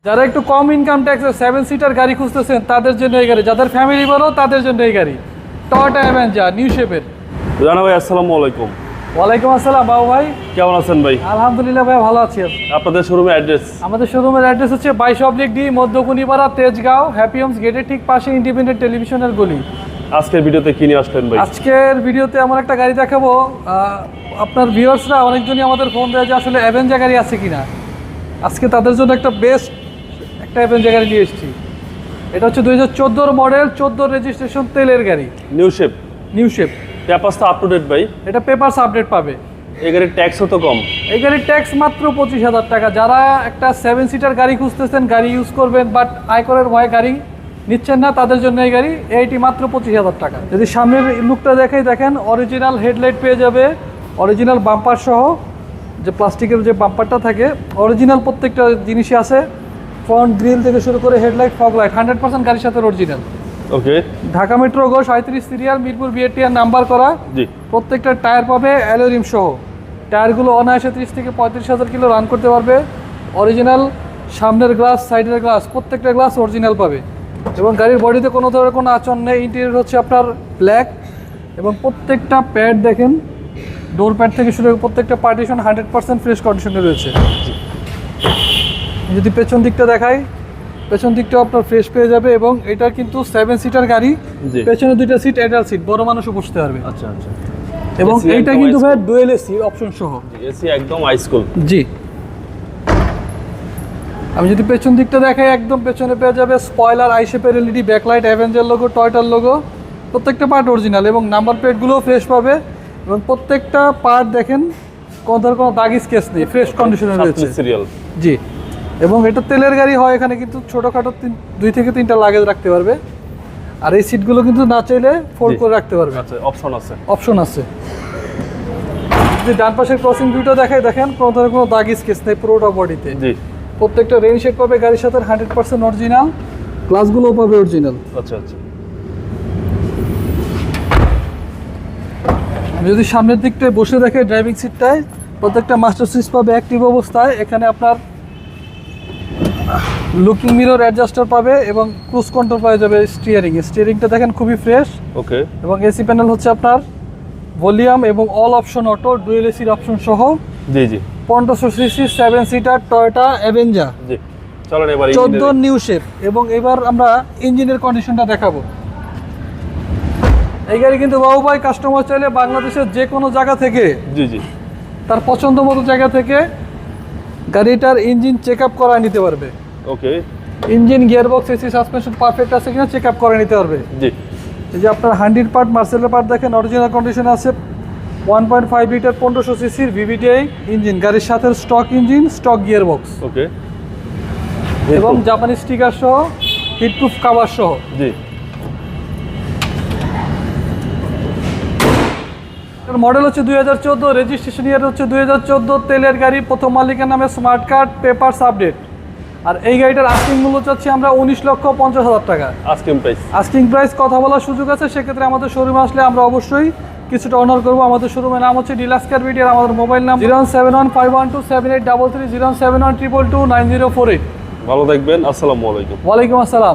যারা একটু কম ইনকাম ট্যাক্সের 7 সিটার গাড়ি খুঁজতেছেন তাদের জন্য এই গাড়ি, যাদের ফ্যামিলি বড় তাদের জন্য এই গাড়ি টয়োটা অ্যাভেঞ্জার নিউ শেপের। রানা ভাই আসসালামু আলাইকুম। ওয়ালাইকুম আসসালাম বাবু ভাই, কেমন আছেন ভাই? আলহামদুলিল্লাহ ভাই, ভালো আছি। আপনাদের শোরুমের অ্যাড্রেস? আমাদের শোরুমের অ্যাড্রেস হচ্ছে 22/D Madhyakunipara, Tejgaon, happy Holmes গেটের ঠিক পাশে ইন্ডিপেন্ডেন্ট টেলিভিশনের গলি। আজকের ভিডিওতে কি নিয়ে আসলেন ভাই? আজকের ভিডিওতে এমন একটা গাড়ি দেখাবো, আপনার ভিউয়ার্সরা অনেকজনই আমাদের ফোন দেয় যে আসলে অ্যাভেঞ্জার গাড়ি আছে কিনা। আজকে তাদের জন্য একটা বেস্ট একটা অ্যাভেঞ্জার গাড়ি নিয়ে এসেছি। এটা হচ্ছে 2014 মডেল, 14 রেজিস্ট্রেশন, তেলের গাড়ি, new shape. New shape. Papers তো আপ টু ডেট ভাই? এটা পেপারস আপডেট পাবে। এই গাড়ির ট্যাক্সও তো কম। এই গাড়ির ট্যাক্স মাত্র 25,000 টাকা। যারা একটা 7 সিটার গাড়ি খুঁজতেছেন, গাড়ি ইউজ করবেন বাট আয়করের ভয়ে গাড়ি নিচ্ছেন না, তাদের জন্য এই গাড়ি। এইটি মাত্র 25,000 টাকা। যদি সামনের লুকটা দেখাই, দেখেন অরিজিনাল হেডলাইট পেয়ে যাবে, অরিজিনাল বাম্পার সহ, যে প্লাস্টিকের যে বাম্পারটা থাকে অরিজিনাল প্রত্যেকটা জিনিসই আছে। ফ্রন্ট গ্রিল থেকে শুরু করে হেডলাইট, ফগ লাইট 100% গাড়ির সাথে অরিজিনাল। ওকে। ঢাকা মেট্রো গো 37 সিরিয়াল, মিরপুর বিআরটিআর নাম্বার করা। জি। প্রত্যেকটা টায়ার পাবে অ্যালোরিম সহ। টায়ারগুলো অনায়াসে 30 থেকে 35,000 কিলো রান করতে পারবে। অরিজিনাল সামনের গ্লাস, সাইডের গ্লাস, প্রত্যেকটা গ্লাস অরিজিনাল পাবে। এবং গাড়ির বডিতে কোনো ধরনের কোনো আঁচড় নেই। ইন্টেরিয়র হচ্ছে আপনার ব্ল্যাক, এবং প্রত্যেকটা প্যাড দেখেন, ডোর প্যাড থেকে শুরু করে প্রত্যেকটা পার্টিশন 100% ফ্রেশ কন্ডিশনে রয়েছে। যদি পেছন দিকটা দেখাই, পেছন দিকটাও আপনার ফ্রেশ পেয়ে যাবে। এবং এটা কিন্তু 7 সিটার গাড়ি, পেছনে 2টা সিট অ্যাডাল্ট সিট, বড় মানুষও বসতে পারবে। আচ্ছা আচ্ছা। এবং এইটা কিন্তু ভাই ডুয়েল এসি অপশন সহ। এসি একদম হাইস্কুল। জি। আমি যদি পেছন দিকটা দেখাই, একদম পেছনে পেয়ে যাবে স্পয়লার, আই শেপের এলইডি ব্যাকলাইট, অ্যাভেঞ্জার লোগো, টয়োটার লোগো, প্রত্যেকটা পার্ট অরিজিনাল। এবং নাম্বার প্লেটগুলোও ফ্রেশ পাবে। এবং প্রত্যেকটা পার্ট দেখেন কোনো ধরনের কোনো দাগ স্কেচ নেই, ফ্রেশ কন্ডিশনে রয়েছে। সিরিয়াল। জি। এবং এটা তেলের গাড়ি হয়, এখানে কিন্তু ছোটোখাটো 2 থেকে 3টা লাগেজ রাখতে পারবে। আর এই সিটগুলো কিন্তু না চাইলে ফোল্ড করে রাখতে পারবে। আচ্ছা, অপশন আছে। অপশন আছে। যদি ডান পাশের ক্রসিং ভিউটা দেখাই, দেখেন কোনো ধরনের কোনো দাগ স্কেচ নেই পুরোটা বডিতে। জি। প্রত্যেকটা রেইন শেড পাবে গাড়ির সাথে 100% অরিজিনাল। গ্লাসগুলোও পাবে অরিজিনাল। আচ্ছা আচ্ছা। আমি যদি সামনের দিকটায় বসে দেখে, ড্রাইভিং সিটটায় প্রত্যেকটা মাস্টার সুইচ পাবে অ্যাক্টিভ অবস্থায়। এখানে আপনার লুকিং মিরর অ্যাডজাস্টার পাবে এবং ক্রুজ কন্ট্রোল পাওয়া যাবে। স্টিয়ারিংটা দেখেন খুবই ফ্রেশ। ওকে। এবং এসি প্যানেল হচ্ছে আপনার ভলিউম এবং অল অপশন অটো, ডুয়েল এসির অপশন সহ। জি জি। 1500 সিসি 7 সিটার টয়োটা অ্যাভেঞ্জার। জি। চলেন এবার 14 নিউ শেপ। এবং এবার আমরা ইঞ্জিনের কন্ডিশনটা দেখাবো। এই গাড়ি কিন্তু বাবু ভাই কাস্টমার চাইলে বাংলাদেশের যে কোনো জায়গা থেকে, জি জি, তার পছন্দ মতো জায়গা থেকে গাড়িটার ইঞ্জিন চেক আপ করা নিতে পারবে। Okay. Engine, gearbox, AC, suspension perfect আছে কিনা চেক আপ করে নিতে পারবে। জি। এই যে আপনার হান্ডির পার্ট, মার্সেলের পার্ট দেখেন অরিজিনাল কন্ডিশন আছে। 1.5 লিটার 1500 সিসির ভিভিটিআই ইঞ্জিন, গাড়ির সাথে স্টক ইঞ্জিন, স্টক গিয়ারবক্স। ওকে। এবং জাপানি স্টিকার সহ, হিটপ্রুফ কভার সহ। জি। মডেল হচ্ছে 2014, রেজিস্ট্রেশন ইয়ার হচ্ছে 2014, তেলের গাড়ি, প্রথম মালিকের নামে, স্মার্ট কার্ড, পেপারস আপডেট। আর এই গাড়িটার আস্কিং মূল্য চাচ্ছি আমরা 19,50,000 টাকা। Asking price. আস্কিং প্রাইস কথা বলার সুযোগ আছে, সেক্ষেত্রে আমাদের শোরুমে আসলে আমরা অবশ্যই কিছুটা অনার করবো। আমাদের শোরুমের নাম হচ্ছে ডিলাক্স কার ভিডিও। আমাদের মোবাইল নাম্বার 07151278333, 071222904 8। ভালো থাকবেন। আসসালামু আলাইকুম। ওয়ালাইকুম আসসালাম।